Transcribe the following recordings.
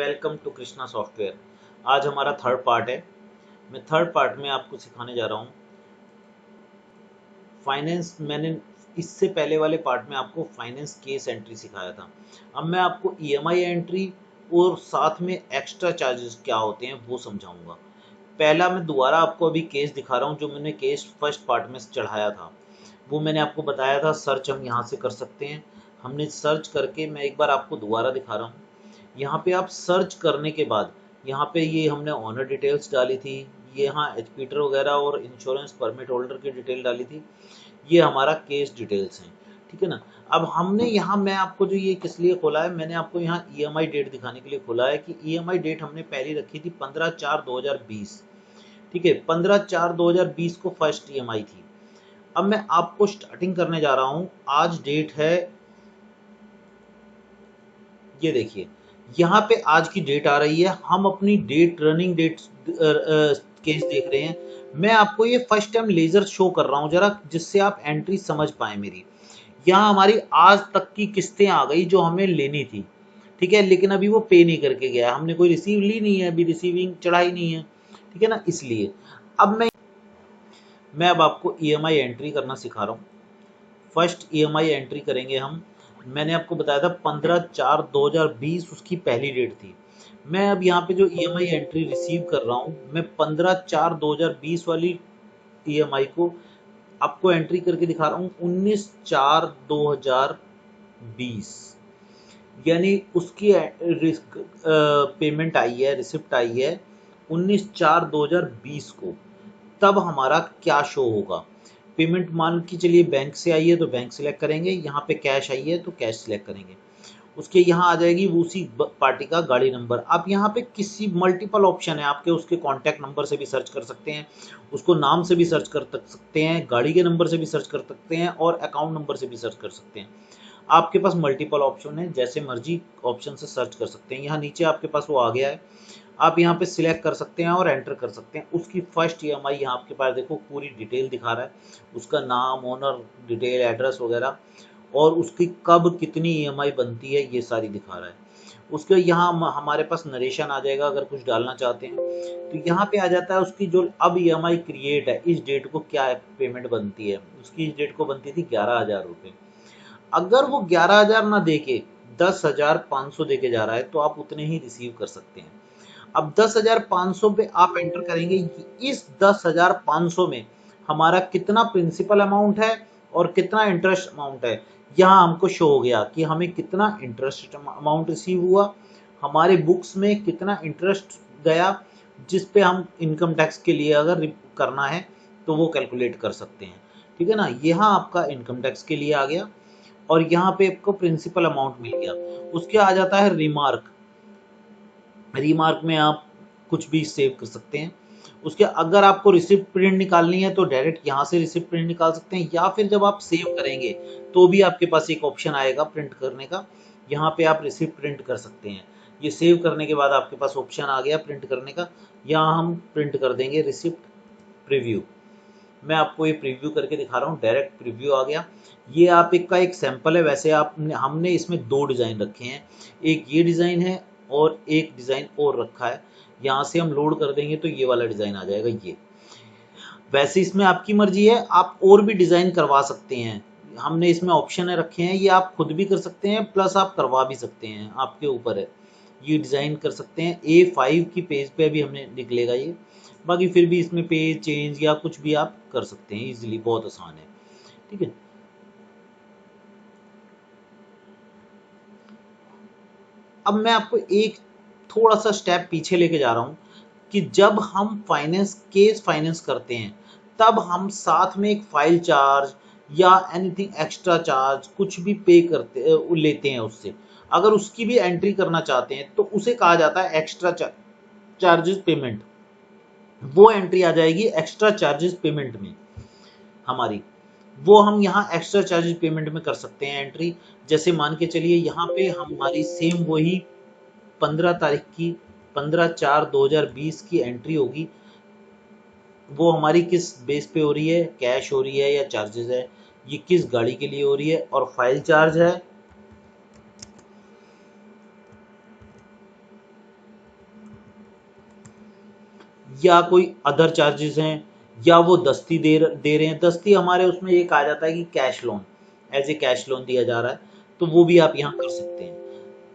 Welcome to Krishna software. आज हमारा third part है। मैं थर्ड पार्ट में आपको सिखाने जा रहा हूँ फाइनेंस। मैंने इससे पहले वाले पार्ट में आपको फाइनेंस केस एंट्री सिखाया था। अब मैं आपको ईएमआई एंट्री और साथ में एक्स्ट्रा चार्जेस क्या होते हैं वो समझाऊंगा। पहला मैं दोबारा आपको अभी केस दिखा रहा हूँ जो मैंने केस फर्स्ट पार्ट में चढ़ाया था। वो मैंने आपको बताया था सर्च हम यहाँ से कर सकते हैं। हमने सर्च करके मैं एक बार आपको दोबारा दिखा रहा हूँ। यहाँ पे आप सर्च करने के बाद यहाँ पे ये हमने ऑनर डिटेल्स डाली थी, ये यहाँ एचपीटर वगैरह और इंश्योरेंस परमिट होल्डर की डिटेल डाली थी, ये हमारा केस डिटेल्स हैं, ठीक है ना। अब हमने यहाँ मैं आपको जो ये किस लिए खोला है, मैंने आपको यहाँ ईएमआई डेट दिखाने के लिए खोला है कि ईएमआई डेट हमने पहली रखी थी 15/4/2020, ठीक है। 15/4/2020 को फर्स्ट ईएमआई थी। अब मैं आपको स्टार्टिंग करने जा रहा हूँ। आज डेट है, ये देखिए यहाँ पे आज की डेट आ रही है। हम अपनी डेट रनिंग डेट केस देख रहे हैं। मैं आपको ये फर्स्ट टाइम लेजर शो कर रहा हूँ जरा, जिससे आप एंट्री समझ पाए मेरी। यहाँ हमारी आज तक की किस्तें आ गई जो हमें लेनी थी, ठीक है, लेकिन अभी वो पे नहीं करके गया, हमने कोई रिसीव ली नहीं है, अभी रिसीविंग चढ़ाई नहीं है, ठीक है ना। इसलिए अब मैं अब आपको ईएमआई एंट्री करना सिखा रहा हूँ। फर्स्ट ईएमआई एंट्री करेंगे हम। मैंने आपको बताया था 15/4/2020 उसकी पहली डेट थी। मैं अब यहाँ पे जो ईएमआई एंट्री रिसीव कर रहा हूँ, मैं 15/4/2020 वाली ईएमआई को आपको एंट्री करके दिखा रहा हूँ 19/4/2020, यानी उसकी पेमेंट आई है, रिसिप्ट आई है 19/4/2020 को। तब हमारा क्या शो होगा, पेमेंट मान के चलिए बैंक से आई है तो बैंक सिलेक्ट करेंगे, यहाँ पे कैश आई है तो कैश सिलेक्ट करेंगे। उसके यहाँ आ जाएगी उसी पार्टी का गाड़ी नंबर। आप यहाँ पे किसी मल्टीपल ऑप्शन है आपके, उसके कॉन्टैक्ट नंबर से भी सर्च कर सकते हैं, उसको नाम से भी सर्च कर सकते हैं, गाड़ी के नंबर से भी सर्च कर सकते हैं और अकाउंट नंबर से भी सर्च कर सकते हैं। आपके पास मल्टीपल ऑप्शन है, जैसे मर्जी ऑप्शन से सर्च कर सकते हैं। यहाँ नीचे आपके पास वो आ गया है, आप यहाँ पे सिलेक्ट कर सकते हैं और एंटर कर सकते हैं। उसकी फर्स्ट ईएमआई यहाँ आपके पास देखो पूरी डिटेल दिखा रहा है, उसका नाम, ओनर डिटेल, एड्रेस वगैरह, और उसकी कब कितनी ईएमआई बनती है ये सारी दिखा रहा है। उसके यहाँ हमारे पास नरेशन आ जाएगा अगर कुछ डालना चाहते हैं तो यहाँ पे आ जाता है उसकी जो अब ईएमआई क्रिएट है, इस डेट को क्या पेमेंट बनती है। उसकी इस डेट को बनती थी 11,000 रुपये। अगर वो 11,000 ना दे के 10,500 दे के जा रहा है तो आप उतने ही रिसीव कर सकते हैं। अब 10,500 पे आप एंटर करेंगे, इस 10,500 में हमारा कितना प्रिंसिपल अमाउंट है और कितना इंटरेस्ट अमाउंट है, यहाँ हमको शो हो गया कि हमें कितना इंटरेस्ट अमाउंट रिसीव हुआ, हमारे बुक्स में कितना इंटरेस्ट गया, जिस पे हम इनकम टैक्स के लिए अगर करना है तो वो कैलकुलेट कर सकते हैं, ठीक है ना। यहाँ आपका इनकम टैक्स के लिए आ गया और यहाँ पे आपको प्रिंसिपल अमाउंट मिल गया। उसके आ जाता है रिमार्क। रिमार्क में आप कुछ भी सेव कर सकते हैं। उसके अगर आपको रिसिप्ट प्रिंट निकालनी है तो डायरेक्ट यहाँ से रिसिप्ट प्रिंट निकाल सकते हैं, या फिर जब आप सेव करेंगे तो भी आपके पास एक ऑप्शन आएगा प्रिंट करने का, यहाँ पे आप रिसिप्ट प्रिंट कर सकते हैं। ये सेव करने के बाद आपके पास ऑप्शन आ गया प्रिंट करने का, यहाँ हम प्रिंट कर देंगे रिसिप्ट प्रीव्यू। मैं आपको ये प्रीव्यू करके दिखा रहा हूँ, डायरेक्ट प्रीव्यू आ गया। ये आप एक का एक सैंपल है, वैसे हमने इसमें 2 डिज़ाइन रखे हैं, एक ये डिज़ाइन है और एक डिज़ाइन और रखा है। यहाँ से हम लोड कर देंगे तो ये वाला डिज़ाइन आ जाएगा। ये वैसे इसमें आपकी मर्जी है, आप और भी डिज़ाइन करवा सकते हैं। हमने इसमें ऑप्शन रखे हैं, ये आप खुद भी कर सकते हैं प्लस आप करवा भी सकते हैं, आपके ऊपर है। ये डिज़ाइन कर सकते हैं। A5 की पेज पे भी हमने निकलेगा ये, बाकी फिर भी इसमें पेज चेंज या कुछ भी आप कर सकते हैं इजीली, बहुत आसान है, ठीक है। अब मैं आपको एक थोड़ा सा स्टेप पीछे लेके जा रहा हूँ कि जब हम केस फाइनेंस करते हैं तब हम साथ में एक फाइल चार्ज या एनीथिंग एक्स्ट्रा चार्ज कुछ भी पे करते लेते हैं उससे। अगर उसकी भी एंट्री करना चाहते हैं तो उसे कहा जाता है एक्स्ट्रा चार्जेस पेमेंट। वो एंट्री आ जाएगी एक्स्ट्रा चार्जेस पेमेंट में हमारी, वो हम यहाँ एक्स्ट्रा चार्जेस पेमेंट में कर सकते हैं एंट्री। जैसे मान के चलिए यहाँ पे हमारी सेम वही 15 तारीख की 15/4/2020 की एंट्री होगी। वो हमारी किस बेस पे हो रही है, कैश हो रही है या चार्जेस है, ये किस गाड़ी के लिए हो रही है, और फाइल चार्ज है या कोई अदर चार्जेस हैं, या वो दस्ती दे रहे हैं। दस्ती हमारे उसमें एक आ जाता है कि cash loan, as a cash loan दिया जा रहा है, तो वो भी आप यहाँ कर सकते हैं।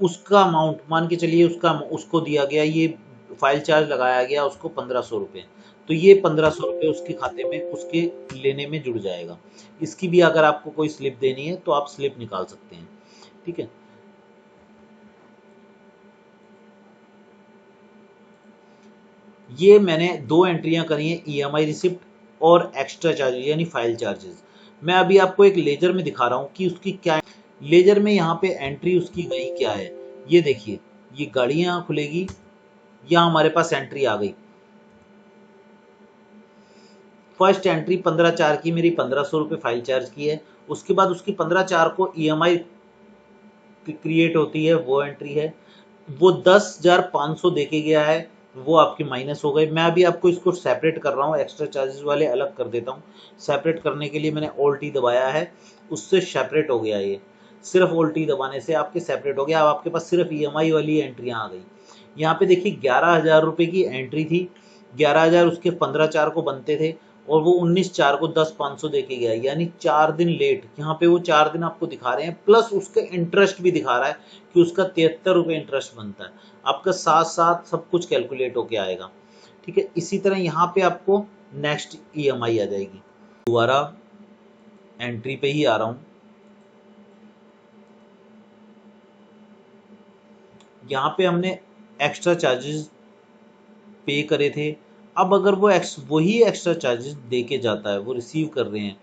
उसका अमाउंट मान के चलिए, उसका उसको दिया गया, ये फाइल चार्ज लगाया गया उसको 1500 रुपये, तो ये 1500 रुपये उसके खाते में उसके लेने में जुड़ जाएगा। इसकी भी अगर आपको कोई स्लिप देनी है तो आप स्लिप निकाल सकते हैं। ठीक है, ये मैंने दो एंट्रियां करी हैं, ईएमआई रिसिप्ट और एक्स्ट्रा चार्जेस यानी फाइल चार्जेस। मैं अभी आपको एक लेजर में दिखा रहा हूँ कि उसकी क्या, लेजर में यहाँ पे एंट्री उसकी गई क्या है। ये देखिए, ये गाड़ियां खुलेगी, यहाँ हमारे पास एंट्री आ गई। फर्स्ट एंट्री 15/4 की मेरी 1500 रुपये फाइल चार्ज की है। उसके बाद उसकी 15/4 को ईएमआई क्रिएट होती है, वो एंट्री है। वो 10,500 देके गया है, वो आपके माइनस हो गए। मैं अभी आपको इसको सेपरेट कर रहा हूँ, एक्स्ट्रा चार्जेस वाले अलग कर देता हूँ। सेपरेट करने के लिए मैंने ऑल टी दबाया है, उससे सेपरेट हो गया। ये सिर्फ ऑल टी दबाने से आपके सेपरेट हो गया। अब आपके पास सिर्फ ईएमआई वाली एंट्रियां आ गई। यहाँ पे देखिए 11,000 रुपये की एंट्री थी, 11,000 उसके 15/4 को बनते थे, और वो 19/4 को 10,500 देके गया, यानी 4 दिन लेट। यहाँ पे वो 4 दिन आपको दिखा रहे हैं, प्लस उसका इंटरेस्ट भी दिखा रहा है कि उसका 73 रुपये इंटरेस्ट बनता है। आपका साथ साथ सब कुछ कैलकुलेट होके आएगा। ठीक है, इसी तरह यहाँ पे आपको नेक्स्ट ईएमआई आ जाएगी। दोबारा एंट्री पे ही आ रहा हूँ, यहाँ पे हमने एक्स्ट्रा चार्जेस पे करे थे। अब अगर वो वही एक्स्ट्रा चार्जेस दे के जाता है, वो रिसीव कर रहे हैं,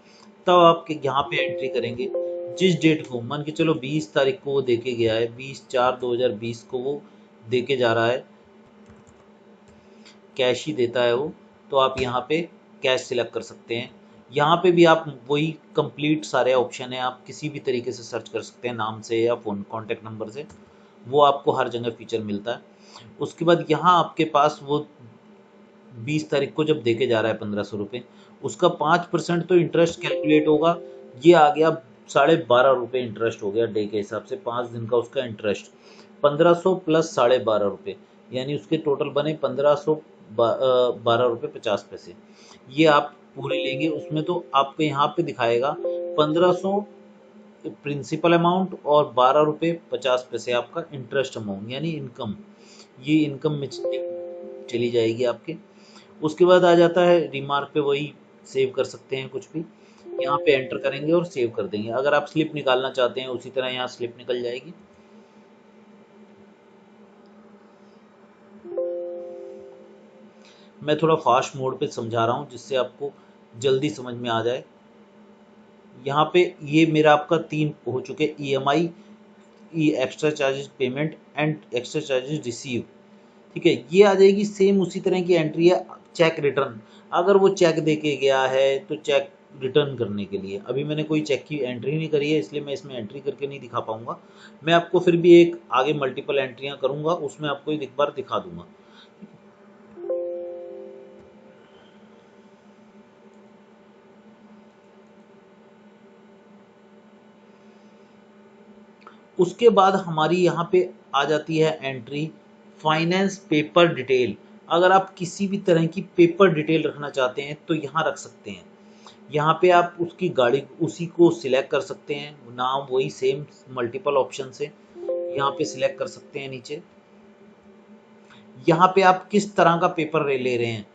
तब आप यहाँ पे एंट्री करेंगे। जिस डेट को मान के चलो 20 तारीख को वो दे के गया है, 20/4/2020 को वो दे के जा रहा है, कैश ही देता है वो, तो आप यहाँ पे कैश सिलेक्ट कर सकते हैं। यहाँ पे भी आप वही कंप्लीट सारे ऑप्शन है, आप किसी भी तरीके से सर्च कर सकते हैं, नाम से या फ़ोन कॉन्टैक्ट नंबर से, वो आपको हर जगह फीचर मिलता है। उसके बाद यहाँ आपके पास वो 20 तारीख को जब देके जा रहा है 1500 रुपये, उसका 5% तो इंटरेस्ट कैलकुलेट होगा। ये आ गया 12.5 रुपये इंटरेस्ट हो गया डे के हिसाब से, 5 दिन का उसका इंटरेस्ट। 1500 प्लस 12.5 रुपये, यानी उसके टोटल बने 1512 रुपये 50 पैसे। ये आप पूरे लेंगे उसमें तो आपको यहाँ पे दिखाएगा 1500 प्रिंसिपल अमाउंट और 12 रुपये 50 पैसे आपका इंटरेस्ट अमाउंट यानी इनकम। ये इनकम में चली जाएगी आपके। उसके बाद आ जाता है रिमार्क पे, वही सेव कर सकते हैं कुछ भी, यहाँ पे एंटर करेंगे और सेव कर देंगे। अगर आप स्लिप निकालना चाहते हैं उसी तरह यहाँ स्लिप निकल जाएगी। मैं थोड़ा फास्ट मोड पे समझा रहा हूँ जिससे आपको जल्दी समझ में आ जाए। यहाँ पे ये मेरा आपका 3 हो चुके, EMI, extra charges payment and extra charges receive. ठीक है, ये आ जाएगी सेम उसी तरह की एंट्री है चेक रिटर्न। अगर वो चेक दे के गया है तो चेक रिटर्न करने के लिए, अभी मैंने कोई चेक की एंट्री नहीं करी है इसलिए मैं इसमें एंट्री करके नहीं दिखा पाऊंगा। मैं आपको फिर भी एक आगे मल्टीपल एंट्रियां करूंगा, उसमें आपको एक बार दिखा दूंगा। उसके बाद हमारी यहाँ पे आ जाती है एंट्री फाइनेंस पेपर डिटेल। अगर आप किसी भी तरह की पेपर डिटेल रखना चाहते हैं तो यहाँ रख सकते हैं। यहाँ पे आप उसकी गाड़ी उसी को सिलेक्ट कर सकते हैं, नाम वही सेम मल्टीपल ऑप्शन से यहाँ पे सिलेक्ट कर सकते हैं नीचे। यहाँ पे आप किस तरह का पेपर ले रहे हैं,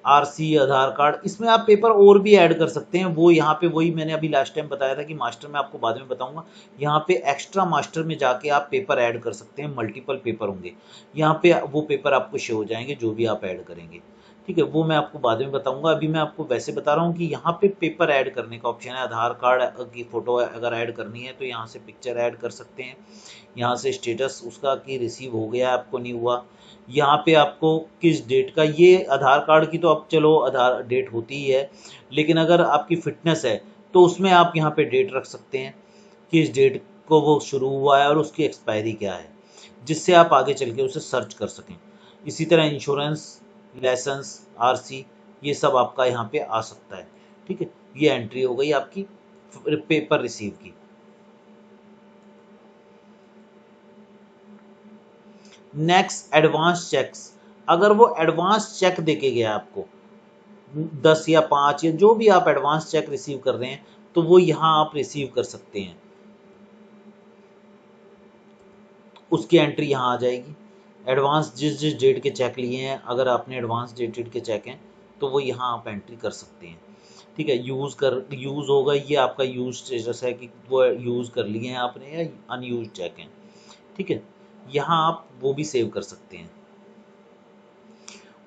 आरसी, आधार कार्ड, इसमें आप पेपर और भी ऐड कर सकते हैं। वो यहाँ पे वही मैंने अभी लास्ट टाइम बताया था कि मास्टर में आपको बाद में बताऊंगा। यहाँ पे एक्स्ट्रा मास्टर में जाके आप पेपर ऐड कर सकते हैं, मल्टीपल पेपर होंगे यहाँ पे, वो पेपर आपको शो हो जाएंगे जो भी आप ऐड करेंगे। ठीक है, वो मैं आपको बाद में बताऊंगा। अभी मैं आपको वैसे बता रहा हूँ कि यहाँ पे पेपर ऐड करने का ऑप्शन है। आधार कार्ड की फोटो अगर ऐड करनी है तो यहाँ से पिक्चर ऐड कर सकते हैं। यहाँ से स्टेटस उसका कि रिसीव हो गया आपको नहीं हुआ। यहाँ पे आपको किस डेट का, ये आधार कार्ड की तो अब चलो आधार डेट होती ही है, लेकिन अगर आपकी फिटनेस है तो उसमें आप यहाँ पे डेट रख सकते हैं, किस डेट को वो शुरू हुआ है और उसकी एक्सपायरी क्या है, जिससे आप आगे चल के उसे सर्च कर सकें। इसी तरह इंश्योरेंस, लाइसेंस, आरसी, ये सब आपका यहाँ पे आ सकता है। ठीक है, ये एंट्री हो गई आपकी पेपर रिसीव की। Next advance cheques. अगर वो एडवांस चेक देके गया आपको 10 या 5 या जो भी आप एडवांस चेक रिसीव कर रहे हैं, तो वो यहाँ आप रिसीव कर सकते हैं, उसकी एंट्री यहाँ आ जाएगी। एडवांस जिस जिस डेट के चेक लिए हैं, अगर आपने एडवांस डेटेड के चेक हैं तो वो यहाँ आप एंट्री कर सकते हैं। ठीक है, यूज़ होगा, ये आपका यूज स्टेटस है कि वो यूज़ कर लिए हैं आपने या अनयूज चेक हैं। ठीक है, यहाँ आप वो भी सेव कर सकते हैं,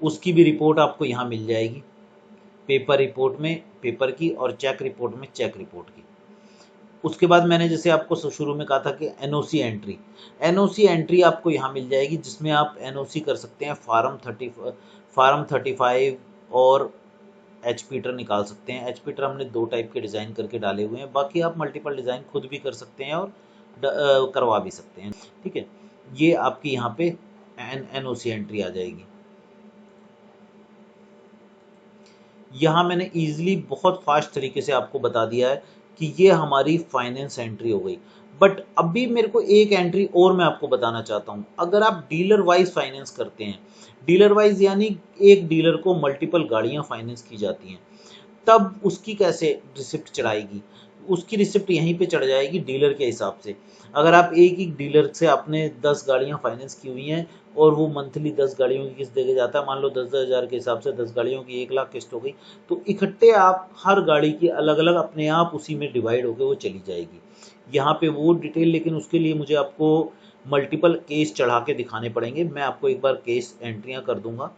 उसकी भी रिपोर्ट आपको यहाँ मिल जाएगी, पेपर रिपोर्ट में पेपर की और चेक रिपोर्ट में चेक रिपोर्ट की। उसके बाद मैंने जैसे आपको शुरू में कहा था कि एनओसी एंट्री आपको यहाँ मिल जाएगी, जिसमें आप एनओसी कर सकते हैं, फार्म 35 और एचपीटर निकाल सकते हैं। एचपीटर हमने 2 टाइप के डिज़ाइन करके डाले हुए हैं, बाकी आप मल्टीपल डिज़ाइन खुद भी कर सकते हैं और करवा भी सकते हैं। ठीक है, ये आपकी यहाँ पे एनओसी एंट्री आ जाएगी। यहाँ मैंने ईजिली बहुत फास्ट तरीके से आपको बता दिया है कि ये हमारी फाइनेंस एंट्री हो गई। बट अभी मेरे को एक एंट्री और मैं आपको बताना चाहता हूँ। अगर आप डीलर वाइज फाइनेंस करते हैं, डीलर वाइज यानी एक डीलर को मल्टीपल गाड़ियाँ फाइनेंस की जाती हैं, तब उसकी कैसे रिसिप्ट चढ़ाएगी? उसकी रिसिप्ट यहीं पे चढ़ जाएगी डीलर के हिसाब से। अगर आप एक ही डीलर से आपने 10 गाड़ियाँ फाइनेंस की हुई हैं और वो मंथली 10 गाड़ियों की किस्त देके जाता है, मान लो 10,000 के हिसाब से 10 गाड़ियों की 1 लाख किस्त हो गई, तो इकट्ठे आप हर गाड़ी की अलग अलग अपने आप उसी में डिवाइड होकर वो चली जाएगी। यहाँ पे वो डिटेल, लेकिन उसके लिए मुझे आपको मल्टीपल केस चढ़ा के दिखाने पड़ेंगे। मैं आपको एक बार केस एंट्रियाँ कर दूंगा,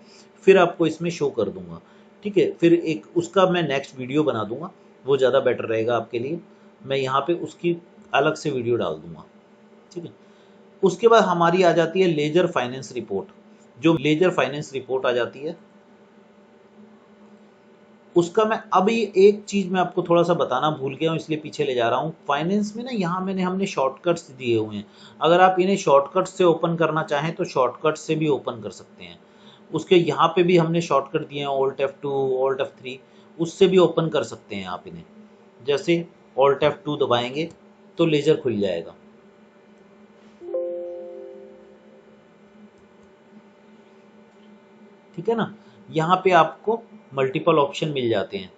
फिर आपको इसमें शो कर दूंगा। ठीक है, फिर एक उसका मैं नेक्स्ट वीडियो बना दूंगा, वो ज़्यादा बेटर रहेगा आपके लिए। मैं यहाँ पे उसकी अलग से वीडियो डाल दूंगा। ठीक है, उसके बाद हमारी आ जाती है लेजर फाइनेंस रिपोर्ट। जो लेजर फाइनेंस रिपोर्ट आ जाती है, उसका मैं अभी एक चीज मैं आपको थोड़ा सा बताना भूल गया हूँ, इसलिए पीछे ले जा रहा हूँ। फाइनेंस में ना यहाँ हमने शॉर्टकट्स दिए हुए हैं। अगर आप इन्हें शॉर्टकट से ओपन करना चाहें तो शॉर्टकट से भी ओपन कर सकते हैं। उसके यहाँ पे भी हमने शॉर्टकट दिए हैं, Alt F2, Alt F3, उससे भी ओपन कर सकते हैं आप इन्हें। जैसे Alt F2 दबाएंगे तो लेजर खुल जाएगा। ठीक है ना, यहाँ पे आपको मल्टीपल ऑप्शन मिल जाते हैं।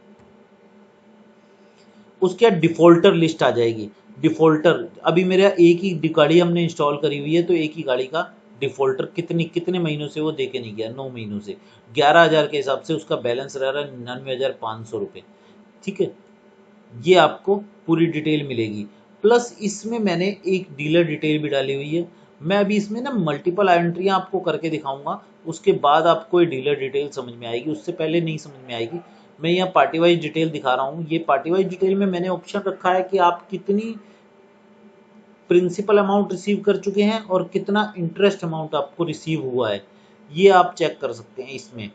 उसके बाद डिफॉल्टर लिस्ट आ जाएगी। डिफॉल्टर, अभी मेरा एक ही गाड़ी हमने इंस्टॉल करी हुई है, तो एक ही गाड़ी का डिफॉल्टर कितने महीनों से वो दे के नहीं गया, 9 महीनों से 11,000 के हिसाब से उसका बैलेंस रह रहा है 99,500 रुपये। ठीक है, ये आपको पूरी डिटेल मिलेगी। प्लस इसमें मैंने एक डीलर डिटेल भी डाली हुई है। मैं अभी इसमें ना मल्टीपल एंट्रियाँ आपको करके दिखाऊंगा, उसके बाद आपको ये डीलर डिटेल समझ में आएगी, उससे पहले नहीं समझ में आएगी। मैं यहाँ पार्टी वाइज डिटेल दिखा रहा हूँ। ये पार्टी वाइज डिटेल में मैंने ऑप्शन रखा है कि आप कितनी प्रिंसिपल अमाउंट रिसीव कर चुके हैं और कितना इंटरेस्ट अमाउंट आपको रिसीव हुआ है, ये आप चेक कर सकते हैं इसमें।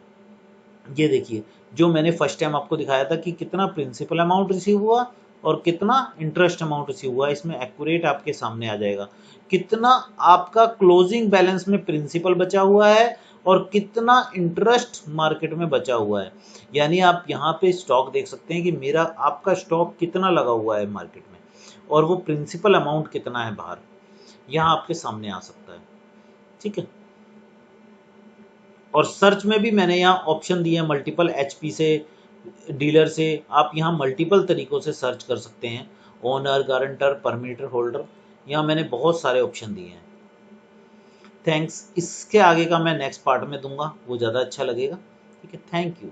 ये देखिए, जो मैंने फर्स्ट टाइम आपको दिखाया था कि कितना प्रिंसिपल अमाउंट रिसीव हुआ और कितना इंटरेस्ट अमाउंट रिसीव हुआ, इसमें एक्यूरेट आपके सामने आ जाएगा। कितना आपका क्लोजिंग बैलेंस में प्रिंसिपल बचा हुआ है और कितना इंटरेस्ट मार्केट में बचा हुआ है। यानी आप यहाँ पे स्टॉक देख सकते हैं कि मेरा आपका स्टॉक कितना लगा हुआ है मार्केट में और वो प्रिंसिपल अमाउंट कितना है बाहर, यहाँ आपके सामने आ सकता है। ठीक है, और सर्च में भी मैंने यहाँ ऑप्शन दिए हैं मल्टीपल एचपी से, डीलर से। आप यहाँ मल्टीपल तरीकों से सर्च कर सकते हैं, ओनर, गारंटर, परमिटर होल्डर, यहाँ मैंने बहुत सारे ऑप्शन दिए हैं। थैंक्स, इसके आगे का मैं नेक्स्ट पार्ट में दूंगा, वो ज़्यादा अच्छा लगेगा। ठीक है, थैंक यू।